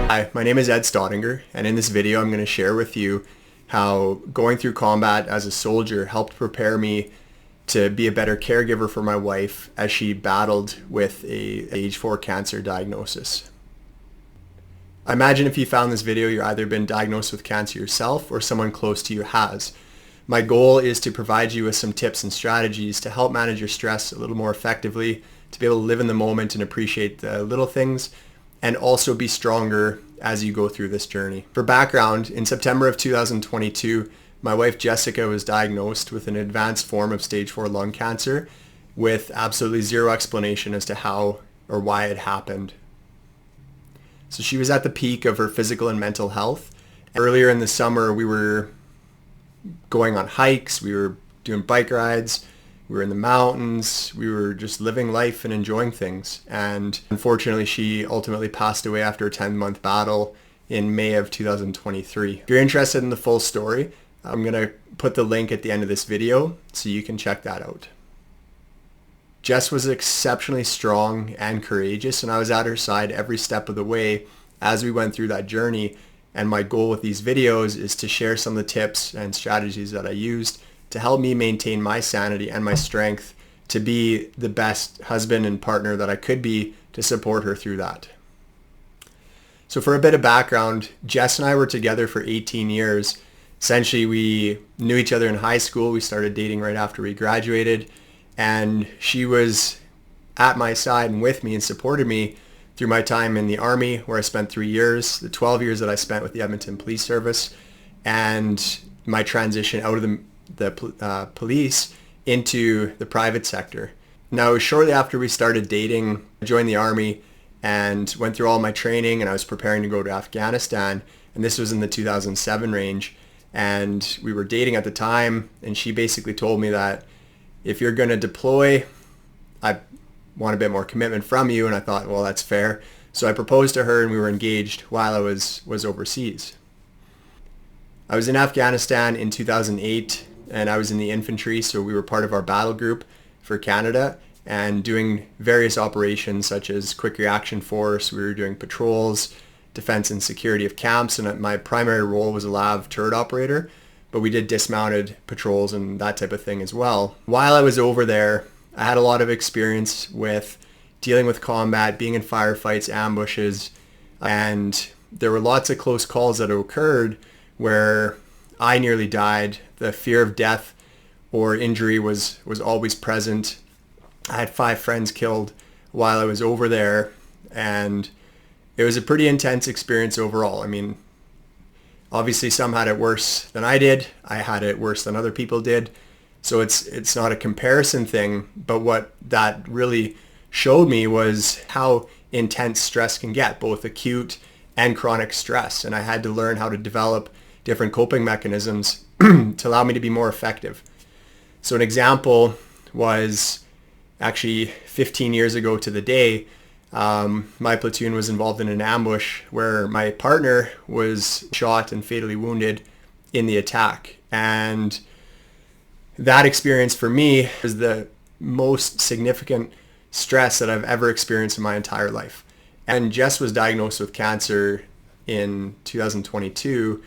Hi, my name is Ed Staudinger, and in this video I'm going to share with you how going through combat as a soldier helped prepare me to be a better caregiver for my wife as she battled with a stage 4 cancer diagnosis. I imagine if you found this video, you've either been diagnosed with cancer yourself or someone close to you has. My goal is to provide you with some tips and strategies to help manage your stress a little more effectively, to be able to live in the moment and appreciate the little things, and also be stronger as you go through this journey. For background, in September of 2022, my wife Jessica was diagnosed with an advanced form of stage 4 lung cancer with absolutely zero explanation as to how or why it happened. So she was at the peak of her physical and mental health. Earlier in the summer, we were going on hikes, we were doing bike rides, we were in the mountains, we were just living life and enjoying things. And unfortunately, she ultimately passed away after a 10-month battle in May of 2023. If you're interested in the full story, I'm going to put the link at the end of this video so you can check that out. Jess was exceptionally strong and courageous, and I was at her side every step of the way as we went through that journey. And my goal with these videos is to share some of the tips and strategies that I used to help me maintain my sanity and my strength to be the best husband and partner that I could be to support her through that. So for a bit of background, Jess and I were together for 18 years. Essentially, we knew each other in high school. We started dating right after we graduated, and she was at my side and with me and supported me through my time in the Army, where I spent 3 years, the 12 years that I spent with the Edmonton Police Service, and my transition out of the police into the private sector. Now, shortly after we started dating, I joined the Army and went through all my training, and I was preparing to go to Afghanistan, and this was in the 2007 range. And we were dating at the time, and she basically told me that if you're going to deploy, I want a bit more commitment from you. And I thought, well, that's fair. So I proposed to her, and we were engaged while I was overseas. I was in Afghanistan in 2008, and I was in the infantry, so we were part of our battle group for Canada and doing various operations such as quick reaction force. We were doing patrols, defense and security of camps, and my primary role was a LAV turret operator, but we did dismounted patrols and that type of thing as well. While I was over there, I had a lot of experience with dealing with combat, being in firefights, ambushes, and there were lots of close calls that occurred where I nearly died. The fear of death or injury was always present. I had 5 friends killed while I was over there, and it was a pretty intense experience overall. I mean, obviously some had it worse than I did. I had it worse than other people did. So it's not a comparison thing, but what that really showed me was how intense stress can get, both acute and chronic stress. And I had to learn how to develop different coping mechanisms to allow me to be more effective. So an example was actually 15 years ago to the day, my platoon was involved in an ambush where my partner was shot and fatally wounded in the attack. And that experience for me was the most significant stress that I've ever experienced in my entire life. And Jess was diagnosed with cancer in 2022.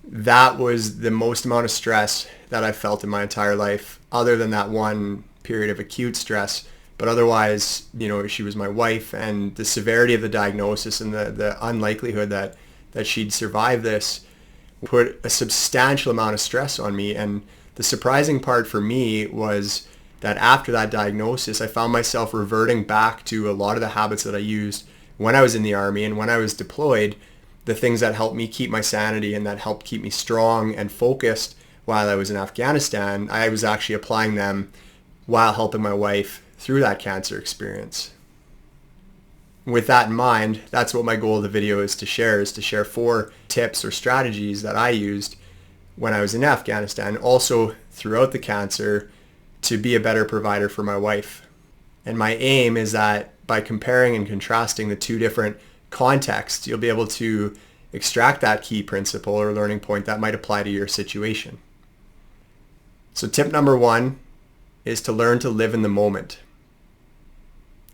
That was the most amount of stress that I've felt in my entire life, other than that one period of acute stress. But otherwise, she was my wife, and the severity of the diagnosis and the unlikelihood that she'd survive this put a substantial amount of stress on me. And the surprising part for me was that after that diagnosis, I found myself reverting back to a lot of the habits that I used when I was in the Army and when I was deployed, the things that helped me keep my sanity and that helped keep me strong and focused while I was in Afghanistan. I was actually applying them while helping my wife through that cancer experience. With that in mind, that's what my goal of the video is to share 4 tips or strategies that I used when I was in Afghanistan, also throughout the cancer, to be a better provider for my wife. And my aim is that by comparing and contrasting the 2 different contexts, you'll be able to extract that key principle or learning point that might apply to your situation. So tip number 1 is to learn to live in the moment.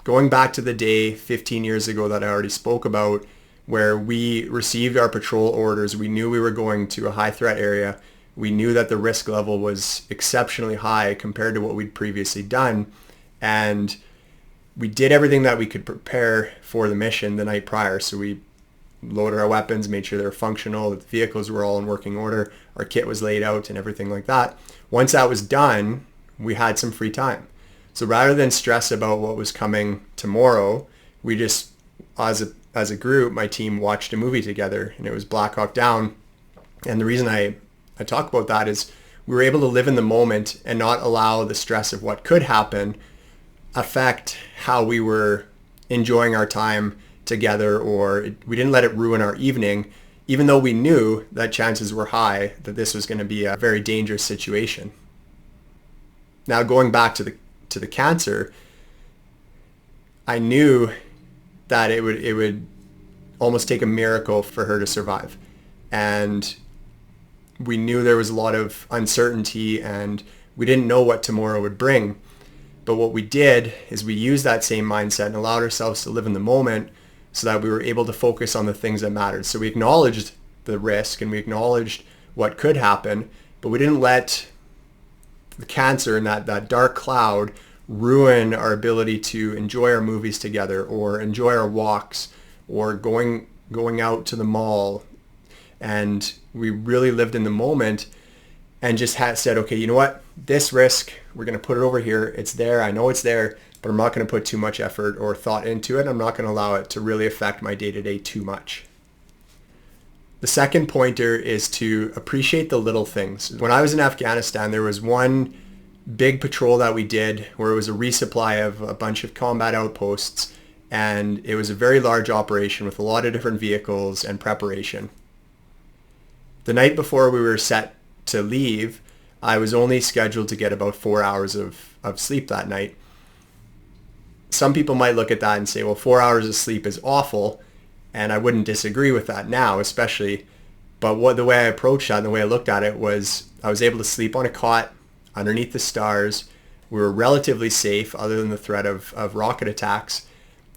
Going back to the day 15 years ago that I already spoke about, where we received our patrol orders. We knew we were going to a high threat area. We knew that the risk level was exceptionally high compared to what we'd previously done. And we did everything that we could prepare for the mission the night prior. So we loaded our weapons, made sure they were functional, that the vehicles were all in working order, our kit was laid out and everything like that. Once that was done, we had some free time. So rather than stress about what was coming tomorrow, we just, as a group, my team watched a movie together, and it was Black Hawk Down. And the reason I talk about that is we were able to live in the moment and not allow the stress of what could happen affect how we were enjoying our time together, or we didn't let it ruin our evening, even though we knew that chances were high that this was going to be a very dangerous situation. Now, going back to the cancer, I knew that it would almost take a miracle for her to survive. And we knew there was a lot of uncertainty and we didn't know what tomorrow would bring. But what we did is we used that same mindset and allowed ourselves to live in the moment so that we were able to focus on the things that mattered. So we acknowledged the risk and we acknowledged what could happen, but we didn't let the cancer and that dark cloud ruin our ability to enjoy our movies together or enjoy our walks or going out to the mall. And we really lived in the moment and just said, okay, you know what? This risk, we're going to put it over here. It's there. I know it's there, but I'm not going to put too much effort or thought into it. I'm not going to allow it to really affect my day-to-day too much. The second pointer is to appreciate the little things. When I was in Afghanistan, there was one big patrol that we did where it was a resupply of a bunch of combat outposts, and it was a very large operation with a lot of different vehicles and preparation. The night before we were set to leave, I was only scheduled to get about 4 hours of sleep that night. Some people might look at that and say, well, 4 hours of sleep is awful, and I wouldn't disagree with that now, especially. But the way I approached that and the way I looked at it was I was able to sleep on a cot underneath the stars. We were relatively safe other than the threat of rocket attacks.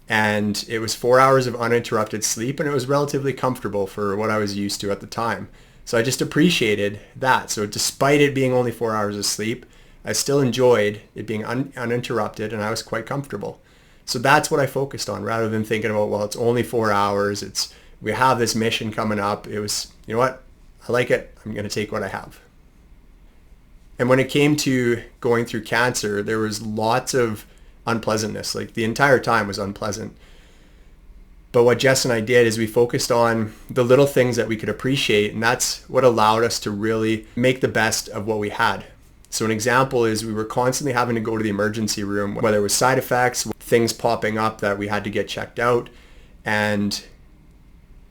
And it was 4 hours of uninterrupted sleep, and it was relatively comfortable for what I was used to at the time. So I just appreciated that. So despite it being only 4 hours of sleep, I still enjoyed it being uninterrupted, and I was quite comfortable. So that's what I focused on rather than thinking about, well, it's only 4 hours. We have this mission coming up. It was, you know what? I like it. I'm going to take what I have. And when it came to going through cancer, there was lots of unpleasantness. Like the entire time was unpleasant. But what Jess and I did is we focused on the little things that we could appreciate, and that's what allowed us to really make the best of what we had. So an example is we were constantly having to go to the emergency room, whether it was side effects, things popping up that we had to get checked out. And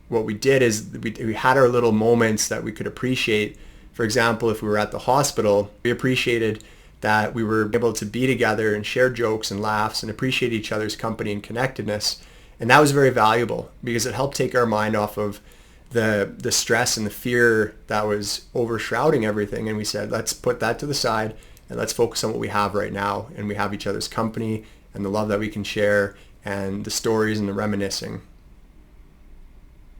what we did is we had our little moments that we could appreciate. For example, if we were at the hospital, we appreciated that we were able to be together and share jokes and laughs and appreciate each other's company and connectedness. And that was very valuable because it helped take our mind off of the stress and the fear that was overshrouding everything. And we said, let's put that to the side and let's focus on what we have right now. And we have each other's company and the love that we can share and the stories and the reminiscing.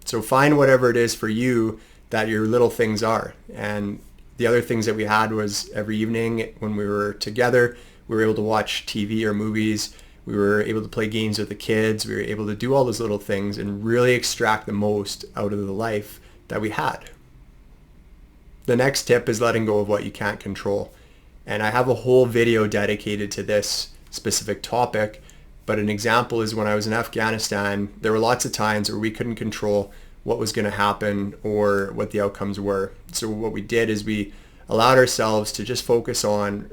So find whatever it is for you that your little things are. And the other things that we had was every evening when we were together, we were able to watch TV or movies. We were able to play games with the kids. We were able to do all those little things and really extract the most out of the life that we had. The next tip is letting go of what you can't control. And I have a whole video dedicated to this specific topic. But an example is when I was in Afghanistan, there were lots of times where we couldn't control what was going to happen or what the outcomes were. So what we did is we allowed ourselves to just focus on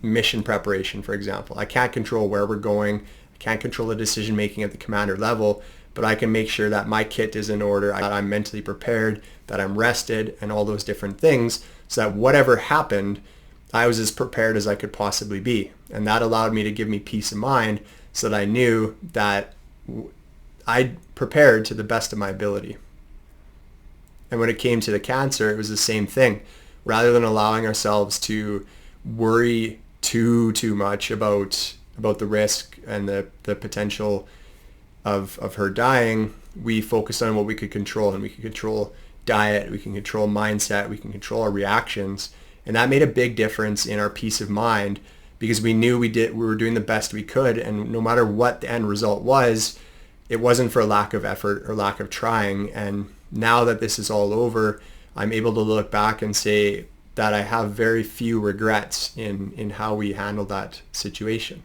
mission preparation, for example. I can't control where we're going. I can't control the decision making at the commander level, but I can make sure that my kit is in order, that I'm mentally prepared, that I'm rested, and all those different things so that whatever happened, I was as prepared as I could possibly be. And that allowed me to give me peace of mind so that I knew that I prepared to the best of my ability. And when it came to the cancer, it was the same thing. Rather than allowing ourselves to worry too much about the risk and the potential of her dying, we focused on what we could control, and we could control diet, we can control mindset, we can control our reactions. And that made a big difference in our peace of mind, because we knew we were doing the best we could, and no matter what the end result was, it wasn't for lack of effort or lack of trying. And now that this is all over, I'm able to look back and say that I have very few regrets in how we handled that situation.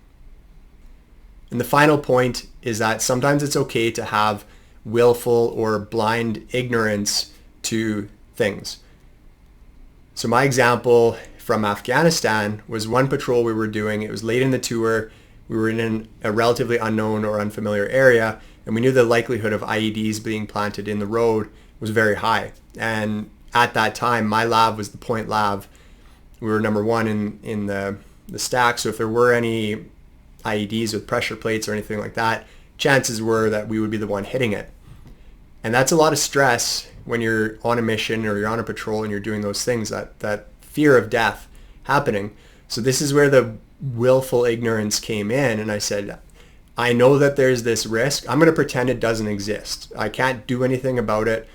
And the final point is that sometimes it's okay to have willful or blind ignorance to things. So my example from Afghanistan was one patrol we were doing. It was late in the tour. We were in a relatively unknown or unfamiliar area, and we knew the likelihood of IEDs being planted in the road was very high. And at that time, my lab was the point lab. We were number one in the stack, so if there were any IEDs with pressure plates or anything like that, chances were that we would be the one hitting it. And that's a lot of stress when you're on a mission or you're on a patrol and you're doing those things, that fear of death happening. So this is where the willful ignorance came in, and I said, I know that there's this risk. I'm going to pretend it doesn't exist. I can't do anything about it.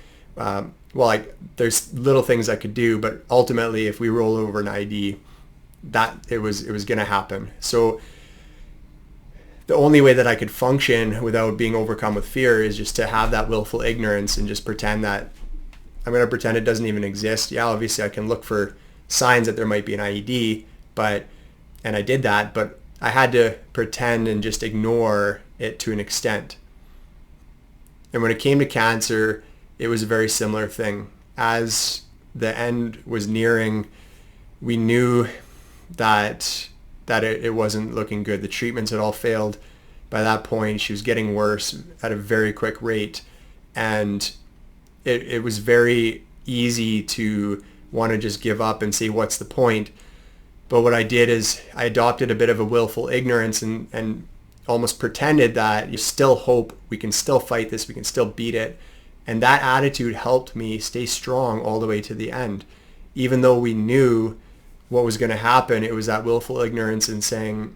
There's little things I could do, but ultimately, if we roll over an IED, that it was going to happen. So the only way that I could function without being overcome with fear is just to have that willful ignorance and just pretend that I'm going to pretend it doesn't even exist. Yeah, obviously I can look for signs that there might be an IED, and I did that, but I had to pretend and just ignore it to an extent. And when it came to cancer, it was a very similar thing. As the end was nearing, we knew that it wasn't looking good. The treatments had all failed by that point. She was getting worse at a very quick rate, and it was very easy to want to just give up and say, what's the point? But what I did is I adopted a bit of a willful ignorance and almost pretended that you still hope, we can still fight this, we can still beat it. And that attitude helped me stay strong all the way to the end. Even though we knew what was going to happen, it was that willful ignorance and saying,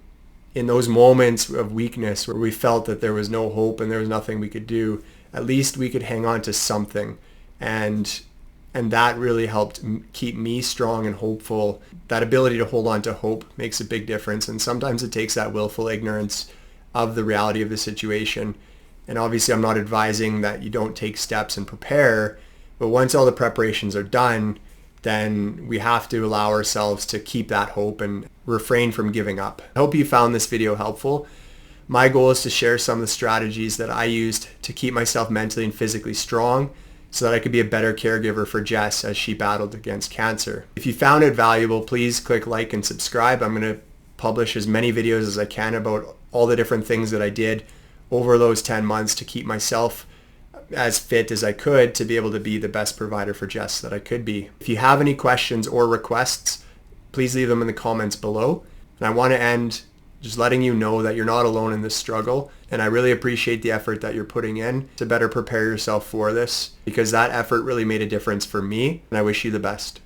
in those moments of weakness where we felt that there was no hope and there was nothing we could do, at least we could hang on to something. And that really helped keep me strong and hopeful. That ability to hold on to hope makes a big difference. And sometimes it takes that willful ignorance of the reality of the situation. And obviously I'm not advising that you don't take steps and prepare, but once all the preparations are done, then we have to allow ourselves to keep that hope and refrain from giving up. I hope you found this video helpful. My goal is to share some of the strategies that I used to keep myself mentally and physically strong so that I could be a better caregiver for Jess as she battled against cancer. If you found it valuable, please click like and subscribe. I'm going to publish as many videos as I can about all the different things that I did over those 10 months to keep myself as fit as I could to be able to be the best provider for Jess that I could be. If you have any questions or requests, please leave them in the comments below. And I want to end just letting you know that you're not alone in this struggle. And I really appreciate the effort that you're putting in to better prepare yourself for this, because that effort really made a difference for me, and I wish you the best.